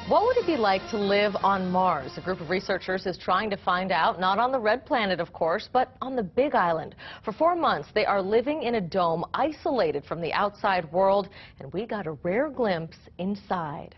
What would it be like to live on Mars? A group of researchers is trying to find out, not on the red planet, of course, but on the Big Island. For 4 months, they are living in a dome, isolated from the outside world, and we got a rare glimpse inside.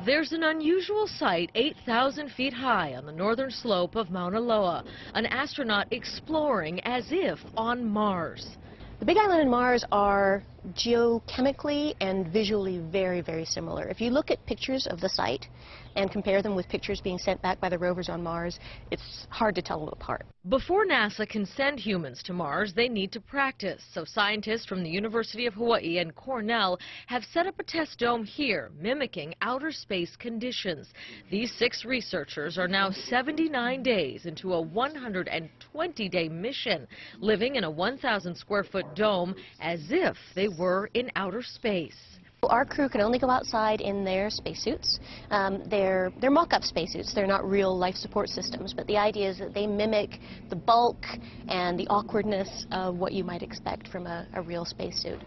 There's an unusual sight 8,000 feet high on the northern slope of Mauna Loa, an astronaut exploring as if on Mars. The Big Island and Mars are geochemically and visually very, very similar. If you look at pictures of the site and compare them with pictures being sent back by the rovers on Mars, it's hard to tell them apart. Before NASA can send humans to Mars, they need to practice. So scientists from the University of Hawaii and Cornell have set up a test dome here, mimicking outer space conditions. These 6 researchers are now 79 days into a 120-day mission, living in a 1,000 square foot dome as if they were in outer space. Our crew can only go outside in their spacesuits. They're mock-up spacesuits. They're not real life support systems, but the idea is that they mimic the bulk and the awkwardness of what you might expect from a real spacesuit.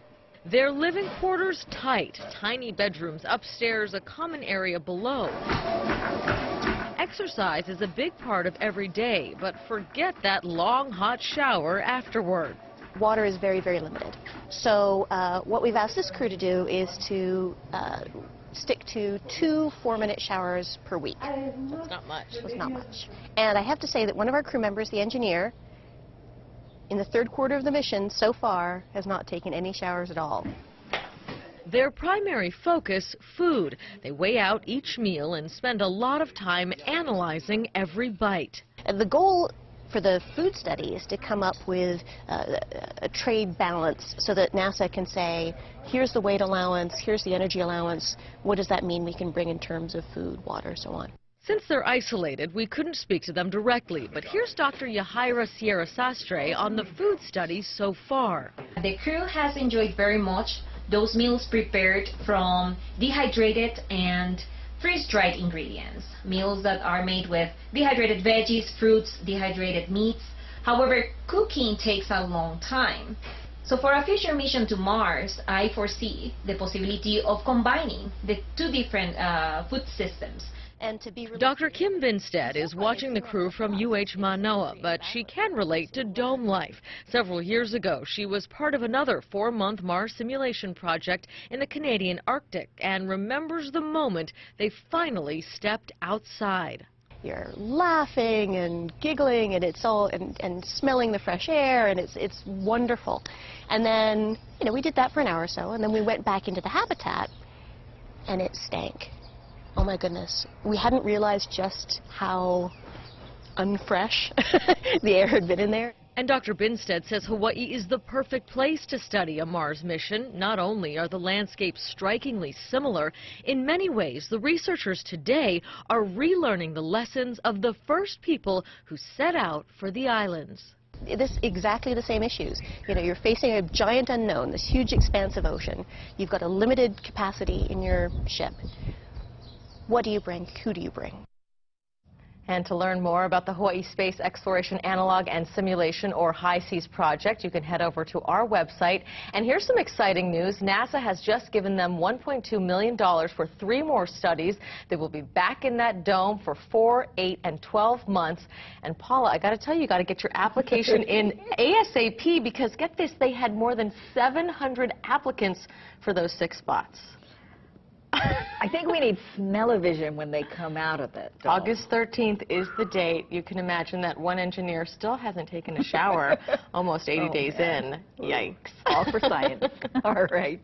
Their living quarters tight, tiny bedrooms upstairs, a common area below. Exercise is a big part of every day, but forget that long, hot shower afterward. Water is very, very limited. So what we've asked this crew to do is to stick to 2 4-minute showers per week. That's not much. It's not much. And I have to say that one of our crew members, the engineer, in the 3rd quarter of the mission so far has not taken any showers at all. Their primary focus, food. They weigh out each meal and spend a lot of time analyzing every bite. And the goal for the food study is to come up with a trade balance so that NASA can say, here's the weight allowance, here's the energy allowance, what does that mean we can bring in terms of food, water, so on. Since they're isolated, we couldn't speak to them directly, but here's Dr. Yahaira Sierra Sastre on the food studies so far. The crew has enjoyed very much those meals prepared from dehydrated and freeze-dried ingredients, meals that are made with dehydrated veggies, fruits, dehydrated meats. However, cooking takes a long time. So for a future mission to Mars, I foresee the possibility of combining the 2 different food systems. And to be Dr. Kim Binstead is watching the crew from UH Manoa, but she can relate to dome life. Several years ago, she was part of another 4-month Mars simulation project in the Canadian Arctic and remembers the moment they finally stepped outside. You're laughing and giggling, and it's all and smelling the fresh air, and it's wonderful. And then, you know, we did that for an hour or so, and then we went back into the habitat, and it stank. Oh my goodness, we hadn't realized just how unfresh the air had been in there. And Dr. Binstead says Hawaii is the perfect place to study a Mars mission. Not only are the landscapes strikingly similar, in many ways the researchers today are relearning the lessons of the first people who set out for the islands. This exactly the same issues. You know, you're facing a giant unknown, this huge expanse of ocean. You've got a limited capacity in your ship. What do you bring? Who do you bring? And to learn more about the Hawaii Space Exploration Analog and Simulation, or HI-SEAS project, you can head over to our website. And here's some exciting news. NASA has just given them $1.2 million for 3 more studies. They will be back in that dome for 4, 8, and 12 months. And Paula, I got to tell you, you got to get your application in ASAP, because get this, they had more than 700 applicants for those 6 spots. I think we need smell-o-vision when they come out of it. August 13th is the date. You can imagine that one engineer still hasn't taken a shower almost 80 days in. Yikes. All for science. All right.